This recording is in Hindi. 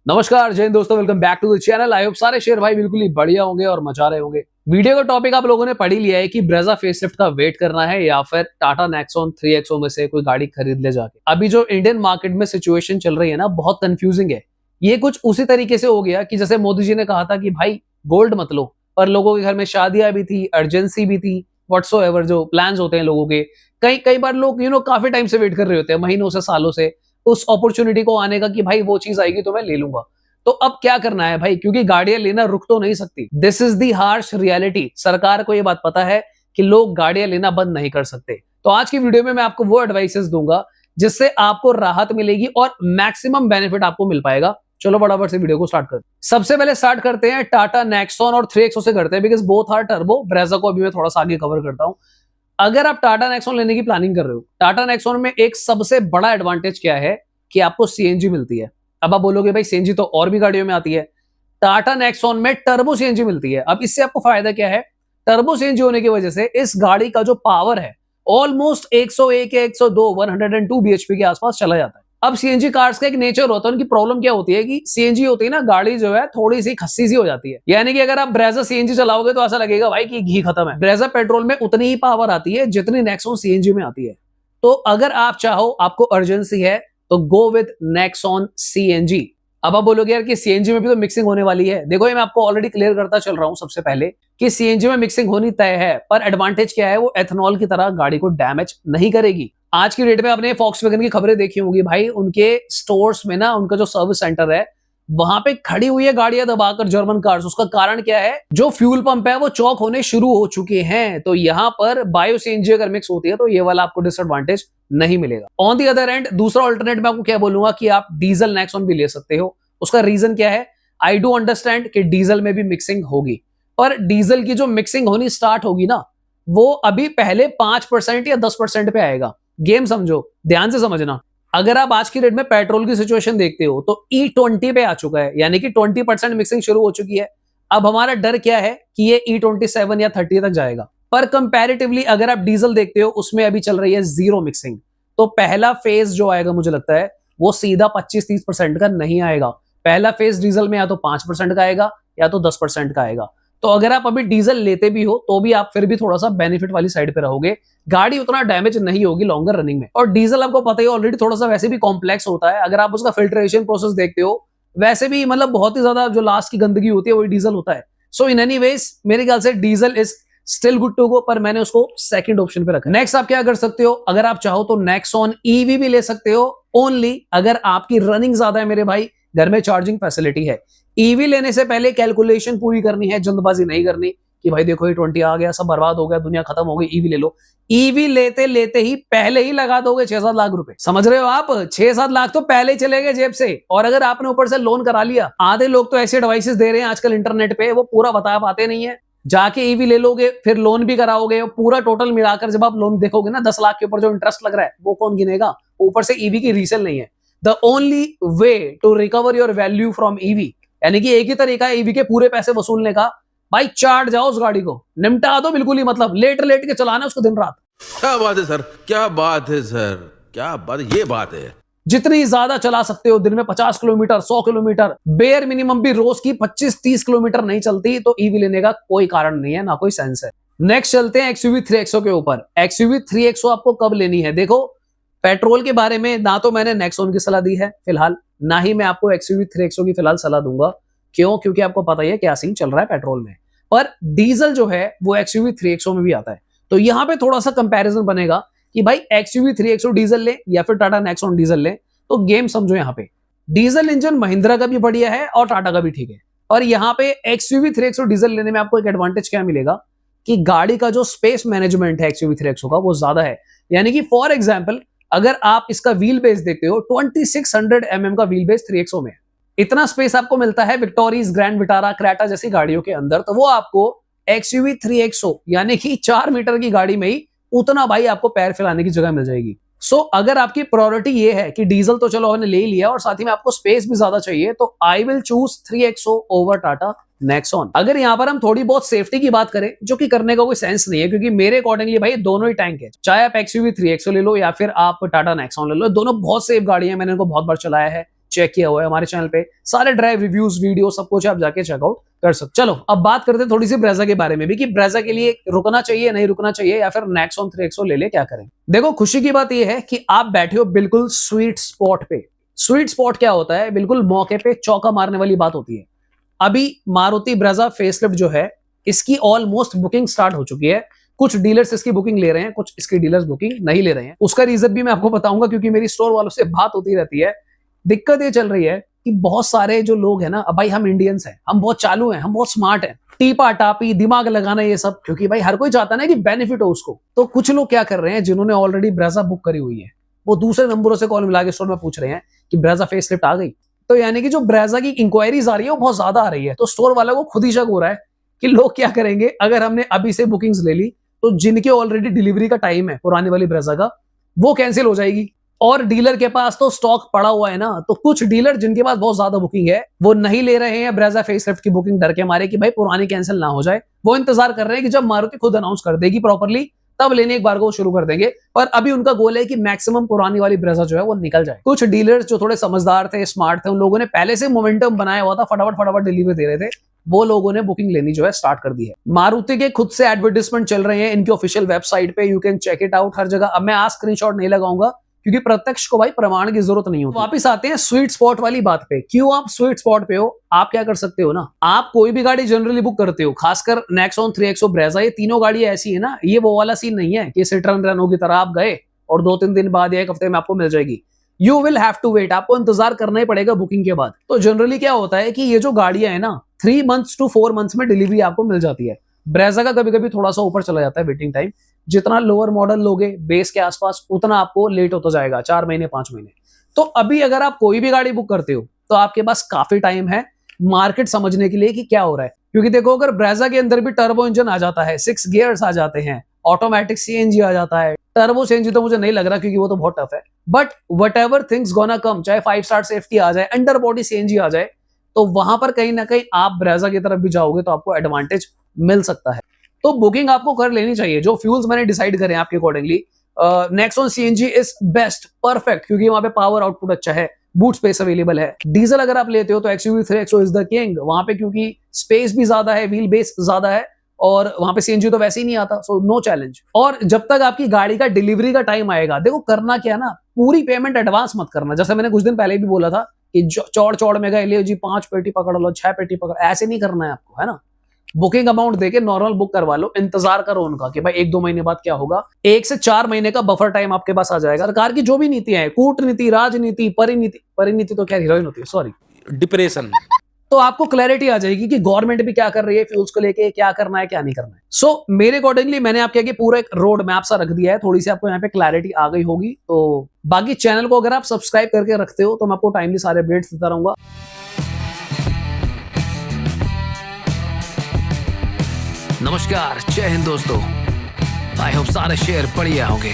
नमस्कार जय हिंद दोस्तों, welcome back to the channel. I hope सारे शेयर भाई बिल्कुल ही बढ़िया होंगे और मचा रहे होंगे। वीडियो का टॉपिक आप लोगों ने पढ़ ही लिया है कि ब्रेजा फेसलिफ्ट का वेट करना है या फिर टाटा नेक्सॉन 3XO में से कोई गाड़ी खरीद ले जाके। अभी जो इंडियन मार्केट में सिचुएशन चल रही है ना, बहुत कंफ्यूजिंग है। ये कुछ उसी तरीके से हो गया कि जैसे मोदी जी ने कहा था कि भाई गोल्ड मत लो, पर लोगों के घर में शादियां भी थी, अर्जेंसी भी थी, व्हाट्सोएवर जो प्लान्स होते हैं लोगों के। कई कई बार लोग काफी टाइम से वेट कर रहे होते हैं, महीनों से सालों से, उस अपॉर्चुनिटी को आने का कि भाई वो चीज आएगी तो मैं ले लूंगा। तो अब क्या करना है भाई, क्योंकि गाड़ियां लेना रुक तो नहीं सकती। This is the harsh reality. सरकार को ये बात पता है कि लोग गाड़ियां लेना बंद नहीं कर सकते। तो आज की वीडियो में मैं आपको वो एडवाइसेस दूंगा जिससे आपको राहत मिलेगी और मैक्सिमम बेनिफिट आपको मिल पाएगा। चलो फटाफट से वीडियो को स्टार्ट करते हैं। सबसे पहले स्टार्ट करते हैं टाटा नेक्सॉन और 3XO से करते हैं, because both are turbo. Brezza को अभी मैं थोड़ा सा आगे कवर करता हूं। अगर आप टाटा नेक्सॉन लेने की प्लानिंग कर रहे हो, टाटा नेक्सॉन में एक सबसे बड़ा एडवांटेज क्या है कि आपको सीएनजी मिलती है। अब आप बोलोगे भाई सीएनजी तो और भी गाड़ियों में आती है, टाटा नेक्सॉन में टर्बो सीएनजी मिलती है। अब इससे आपको फायदा क्या है? टर्बो सीएनजी होने की वजह से इस गाड़ी का जो पावर है ऑलमोस्ट 101 या 102 102 बीएचपी के आसपास चला जाता है। अब सीएनजी कार्स का एक नेचर होता है, उनकी प्रॉब्लम क्या होती है कि सीएनजी होती है ना, गाड़ी जो है थोड़ी सी खस्सी सी हो जाती है। यानी कि अगर आप ब्रेजा सीएनजी चलाओगे तो ऐसा लगेगा भाई कि घी खत्म है। ब्रेजा पेट्रोल में उतनी ही पावर आती है जितनी नेक्सॉन सीएनजी में आती है। तो अगर आप चाहो, आपको अर्जेंसी है, तो गो विद नेक्सॉन सीएनजी। अब आप बोलोगे यार कि सीएनजी में भी तो मिक्सिंग होने वाली है। देखो, ये मैं आपको ऑलरेडी क्लियर करता चल रहा हूं सबसे पहले कि सीएनजी में मिक्सिंग होनी तय है, पर एडवांटेज क्या है, वो एथेनॉल की तरह गाड़ी को डैमेज नहीं करेगी। आज की डेट में आपने फॉक्सवैगन की खबरें देखी होंगी भाई, उनके स्टोर्स में ना, उनका जो सर्विस सेंटर है वहां पे खड़ी हुई है गाड़ियां दबाकर जर्मन कार्स। उसका कारण क्या है? जो फ्यूल पंप है वो चौक होने शुरू हो चुके हैं। तो यहां पर बायो सीएनजी अगर मिक्स होती है तो ये वाला आपको डिसएडवांटेज नहीं मिलेगा। ऑन दी अदर एंड, दूसरा ऑल्टरनेट मैं आपको क्या बोलूंगा कि आप डीजल नेक्सॉन भी ले सकते हो। उसका रीजन क्या है? आई डू अंडरस्टैंड कि डीजल में भी मिक्सिंग होगी, पर डीजल की जो मिक्सिंग होनी स्टार्ट होगी ना, वो अभी पहले 5% या 10% पे आएगा। गेम समझो, ध्यान से समझना। अगर आप आज की डेट में पेट्रोल की सिचुएशन देखते हो तो E20 पे आ चुका है, यानी कि 20% मिक्सिंग शुरू हो चुकी है। अब हमारा डर क्या है कि ये E27 या 30 तक जाएगा। पर कंपैरेटिवली अगर आप डीजल देखते हो, उसमें अभी चल रही है जीरो मिक्सिंग। तो पहला फेज जो आएगा, मुझे लगता है वो सीधा 25-30% का नहीं आएगा। पहला फेज डीजल में या तो 5% का आएगा या तो 10% का आएगा। तो अगर आप अभी डीजल लेते भी हो तो भी आप फिर भी थोड़ा सा बेनिफिट वाली साइड पे रहोगे, गाड़ी उतना डैमेज नहीं होगी लॉन्गर रनिंग में। और डीजल आपको पता ही ऑलरेडी थोड़ा सा वैसे भी कॉम्प्लेक्स होता है। अगर आप उसका फिल्ट्रेशन प्रोसेस देखते हो, वैसे भी मतलब बहुत ही ज्यादा जो लास्ट की गंदगी होती है वही डीजल होता है। सो इन एनी वेज मेरे ख्याल से diesel is still good to go, पर मैंने उसको सेकंड ऑप्शन पे रखा। नेक्स्ट आप क्या कर सकते हो? अगर आप चाहो तो नेक्सॉन ईवी भी ले सकते हो, ओनली अगर आपकी रनिंग ज्यादा है मेरे भाई, घर में चार्जिंग फैसिलिटी है। ईवी लेने से पहले कैलकुलेशन पूरी करनी है, जल्दबाजी नहीं करनी कि भाई देखो E20 आ गया, सब बर्बाद हो गया, दुनिया खत्म हो गई, ईवी ले लो। ईवी लेते लेते ही पहले ही लगा दोगे 6-7 लाख रुपए। समझ रहे हो आप? 6-7 लाख तो पहले ही चले गए जेब से। और अगर आपने ऊपर से लोन करा लिया, आधे लोग तो ऐसे एडवाइसेस दे रहे हैं आजकल इंटरनेट पे, वो पूरा बता पाते नहीं है। जाके ईवी ले लोगे, फिर लोन भी कराओगे, पूरा टोटल मिलाकर जब आप लोन देखोगे ना, 10 लाख के ऊपर जो इंटरेस्ट लग रहा है वो कौन गिनेगा? ऊपर से ईवी की रीसेल नहीं है। The only way to recover your value from EV, यानी कि एक ही तरीका है ईवी के पूरे पैसे वसूलने का, भाई चाट जाओ उस गाड़ी को, निपटा दो बिल्कुल ही, मतलब लेट लेट के चलाना उसको दिन रात। क्या बात है सर, क्या बात है सर, क्या बात, ये बात है। जितनी ज्यादा चला सकते हो, दिन में 50 किलोमीटर, 100 किलोमीटर, बेयर मिनिमम भी रोज की 25-30 किलोमीटर नहीं चलती, तो ईवी लेने का कोई कारण नहीं है, ना कोई सेंस है। नेक्स्ट चलते हैं XUV 3XO के ऊपर। XUV 3XO आपको कब लेनी है? देखो, पेट्रोल के बारे में ना तो मैंने नेक्सॉन की सलाह दी है फिलहाल, ना ही मैं आपको XUV 3XO की फिलहाल सलाह दूंगा। क्यों? क्योंकि आपको पता ही है क्या सीन चल रहा है पेट्रोल में। पर डीजल जो है वो XUV 3XO में भी आता है। तो यहां पे थोड़ा सा कंपैरिजन बनेगा कि भाई XUV 3XO डीजल ले या फिर टाटा नेक्सॉन डीजल ले। तो गेम समझो, यहां पे डीजल इंजन महिंद्रा का भी बढ़िया है और टाटा का भी ठीक है। और यहां पे XUV 3XO डीजल लेने में आपको एक एडवांटेज क्या मिलेगा कि गाड़ी का जो स्पेस मैनेजमेंट है XUV 3XO का, वो ज्यादा है। यानी कि फॉर एग्जाम्पल, अगर आप इसका व्हील बेस देखते हो, 2600 mm का व्हील बेस 3XO में, इतना स्पेस आपको मिलता है विक्टोरीज, ग्रैंड विटारा, क्रेटा जैसी गाड़ियों के अंदर। तो वो आपको XUV 3XO यानी कि 4 मीटर की गाड़ी में ही उतना भाई आपको पैर फैलाने की जगह मिल जाएगी। सो अगर आपकी प्रायोरिटी ये है कि डीजल तो चलो हमने ले ही लिया और साथ ही में आपको स्पेस भी ज्यादा चाहिए, तो I will choose 3XO over Tata Nexon. अगर यहां पर हम थोड़ी बहुत सेफ्टी की बात करें, जो कि करने का कोई सेंस नहीं है, क्योंकि मेरे अकॉर्डिंगली भाई दोनों ही टैंक है, चाहे आप XUV 3XO ले लो या फिर आप टाटा नेक्सॉन ले लो, दोनों बहुत सेफ गाड़ी है, मैंने इनको बहुत बार चलाया है, चेक किया हुआ है हमारे चैनल पे, सारे ड्राइव रिव्यूज वीडियो सब कुछ आप जाके चेकआउट कर सकते। चलो अब बात करते हैं थोड़ी सी ब्रेजा के बारे में भी कि ब्रेजा के लिए रुकना चाहिए नहीं रुकना चाहिए, या फिर नेक्सॉन 3XO ले ले, क्या करें। देखो खुशी की बात यह है कि आप बैठे हो बिल्कुल स्वीट स्पॉट पे। स्वीट स्पॉट क्या होता है, बिल्कुल मौके पे चौका मारने वाली बात होती है। अभी मारुति ब्रेजा फेसलिफ्ट जो है इसकी ऑलमोस्ट बुकिंग स्टार्ट हो चुकी है। कुछ डीलर्स इसकी बुकिंग ले रहे हैं, कुछ इसकी डीलर्स बुकिंग नहीं ले रहे हैं। उसका रीजन भी मैं आपको बताऊंगा, क्योंकि मेरी स्टोर वालों से बात होती रहती है। दिक्कत ये चल रही है कि बहुत सारे जो लोग हैं ना, अब भाई हम इंडियंस हैं, हम बहुत चालू हैं, हम बहुत स्मार्ट हैं, टीपा टापी दिमाग लगाना ये सब, क्योंकि भाई हर कोई चाहता है ना कि बेनिफिट हो उसको। तो कुछ लोग क्या कर रहे हैं, जिन्होंने ऑलरेडी ब्रेजा बुक करी हुई है, वो दूसरे नंबरों से कॉल मिला के स्टोर में पूछ रहे हैं कि ब्रेजा फेसलिफ्ट आ गई। तो यानी कि जो ब्रेजा की इंक्वायरीज आ रही है वो बहुत ज्यादा आ रही है। तो स्टोर वालों को खुद ही शक हो रहा है कि लोग क्या करेंगे, अगर हमने अभी से बुकिंग्स ले ली तो जिनके ऑलरेडी डिलीवरी का टाइम है पुरानी वाली ब्रेजा का, वो कैंसिल हो जाएगी। और डीलर के पास तो स्टॉक पड़ा हुआ है ना, तो कुछ डीलर जिनके पास बहुत ज्यादा बुकिंग है वो नहीं ले रहे हैं ब्रेजा फेसलिफ्ट की बुकिंग, डर के मारे कि भाई पुरानी कैंसिल ना हो जाए। वो इंतजार कर रहे हैं कि जब मारुति खुद अनाउंस कर देगी प्रॉपर्ली तब लेने एक बार को शुरू कर देंगे। पर अभी उनका गोल है कि मैक्सिमम पुरानी वाली ब्रेजा जो है वो निकल जाए। कुछ डीलर्स जो थोड़े समझदार थे, स्मार्ट थे, उन लोगों ने पहले से मोमेंटम बनाया हुआ था, फटाफट डिलीवरी दे रहे थे, वो लोगों ने बुकिंग लेनी जो है स्टार्ट कर दी है। मारुति के खुद से एडवर्टाइजमेंट चल रहे हैं इनकी ऑफिशियल वेबसाइट पे, you can check it out हर जगह। अब मैं आज स्क्रीनशॉट नहीं लगाऊंगा क्योंकि प्रत्यक्ष को भाई प्रमाण की जरूरत नहीं होती। वापिस आते हैं स्वीट स्पॉट वाली बात पे। क्यों आप स्वीट स्पॉट पे हो, आप क्या कर सकते हो ना, आप कोई भी गाड़ी जनरली बुक करते हो, खासकर नेक्सॉन 3XO ब्रेजा, ये तीनों गाड़ियां ऐसी है ना, ये वो वाला सीन नहीं है कि सिट्रन रेनो की तरह आप गए और 2-3 दिन बाद या एक हफ्ते में आपको मिल जाएगी। You will have to wait, आपको इंतजार करना ही पड़ेगा बुकिंग के बाद। तो जनरली क्या होता है कि ये जो गाड़ियां है ना 3 months to 4 months में डिलीवरी आपको मिल जाती है। ब्रेजा का कभी कभी थोड़ा सा ऊपर चला जाता है वेटिंग टाइम, जितना लोअर मॉडल लोगे बेस के आसपास उतना आपको लेट होता जाएगा, 4 महीने 5 महीने। तो अभी अगर आप कोई भी गाड़ी बुक करते हो तो आपके पास काफी टाइम है मार्केट समझने के लिए कि क्या हो रहा है। क्योंकि देखो अगर ब्रेजा के अंदर भी टर्बो इंजन आ जाता है, 6 गियर्स आ जाते हैं, ऑटोमेटिक सीएनजी आ जाता है, टर्बो सीएनजी तो मुझे नहीं लग रहा क्योंकि वो तो बहुत टफ है, but what ever things gonna come, चाहे 5 स्टार सेफ्टी आ जाए, अंडर बॉडी सीएनजी आ जाए, तो वहां पर कहीं ना कहीं आप ब्रेजा की तरफ भी जाओगे तो आपको एडवांटेज मिल सकता है। तो बुकिंग आपको कर लेनी चाहिए। जो फ्यूल्स मैंने डिसाइड करे आपके accordingly, Nexon CNG is best, perfect, क्योंकि वहां पे पावर आउटपुट अच्छा है, बूट स्पेस अवेलेबल है। डीजल अगर आप लेते हो तो XUV 3XO is the king, वहां पे क्योंकि स्पेस भी ज्यादा है, व्हील बेस ज्यादा है, और वहां पे सीएनजी तो वैसे ही नहीं आता, सो नो चैलेंज। और जब तक आपकी गाड़ी का डिलीवरी का टाइम आएगा, देखो करना क्या ना, पूरी पेमेंट एडवांस मत करना। जैसे मैंने कुछ दिन पहले भी बोला था कि चौड़ में गए, ले जी 5 पेटी पकड़ लो, 6 पेटी पकड़, ऐसे नहीं करना है आपको, है ना। बुकिंग अमाउंट देके नॉर्मल बुक करवा लो, इंतजार करो उनका कि भाई 1-2 महीने बाद क्या होगा। 1 से 4 महीने का बफर टाइम आपके पास आ जाएगा। सरकार की जो भी नीतियां हैं, कूटनीति, राजनीति, परिनीति तो क्या हीरोइन होती है, सॉरी, डिप्रेशन, तो आपको क्लैरिटी आ जाएगी कि गवर्नमेंट भी क्या कर रही है फ्यूल्स को लेके, क्या करना है क्या नहीं करना है। सो मेरे अकॉर्डिंगली मैंने आपके आगे पूरा एक रोड मैप सा रख दिया है, थोड़ी सी आपको यहाँ पे क्लैरिटी आ गई होगी। तो बाकी चैनल को अगर आप सब्सक्राइब करके रखते हो तो मैं आपको टाइमली सारे अपडेट्स देता रहूंगा। नमस्कार, जय हिंद दोस्तों। आई होप सारे शेयर बढ़िया होंगे।